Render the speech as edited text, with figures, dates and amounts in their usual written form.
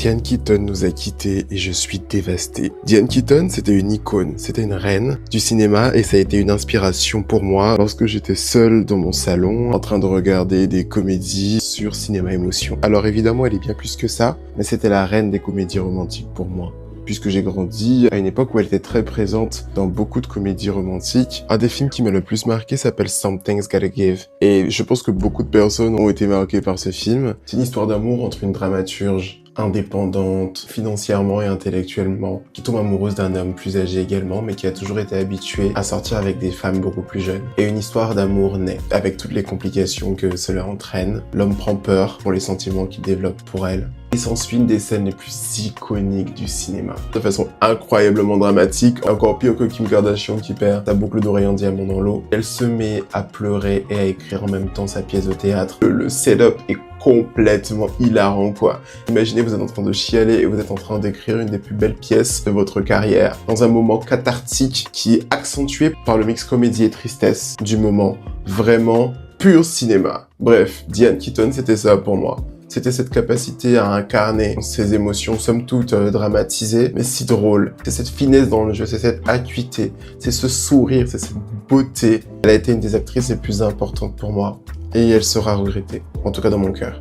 Diane Keaton nous a quittés et je suis dévasté. Diane Keaton, c'était une icône, c'était une reine du cinéma et ça a été une inspiration pour moi lorsque j'étais seul dans mon salon en train de regarder des comédies sur Cinéma Émotion. Alors évidemment, elle est bien plus que ça, mais c'était la reine des comédies romantiques pour moi. Puisque j'ai grandi à une époque où elle était très présente dans beaucoup de comédies romantiques. Un des films qui m'a le plus marqué s'appelle Something's Gotta Give. Et je pense que beaucoup de personnes ont été marquées par ce film. C'est une histoire d'amour entre une dramaturge indépendante, financièrement et intellectuellement, qui tombe amoureuse d'un homme plus âgé également, mais qui a toujours été habitué à sortir avec des femmes beaucoup plus jeunes. Et une histoire d'amour naît, avec toutes les complications que cela entraîne. L'homme prend peur pour les sentiments qu'il développe pour elle. Et s'ensuit une des scènes les plus iconiques du cinéma. De façon incroyablement dramatique, encore pire que Kim Kardashian qui perd sa boucle d'oreille en diamant dans l'eau. Elle se met à pleurer et à écrire en même temps sa pièce de théâtre. Le setup est complètement hilarant, quoi. Imaginez, vous êtes en train de chialer et vous êtes en train d'écrire une des plus belles pièces de votre carrière dans un moment cathartique qui est accentué par le mix comédie et tristesse du moment. Vraiment pur cinéma. Bref, Diane Keaton, c'était ça pour moi. C'était cette capacité à incarner ses émotions, somme toute dramatisées, mais si drôle. C'est cette finesse dans le jeu, c'est cette acuité, c'est ce sourire, c'est cette beauté. Elle a été une des actrices les plus importantes pour moi. Et elle sera regrettée, en tout cas dans mon cœur.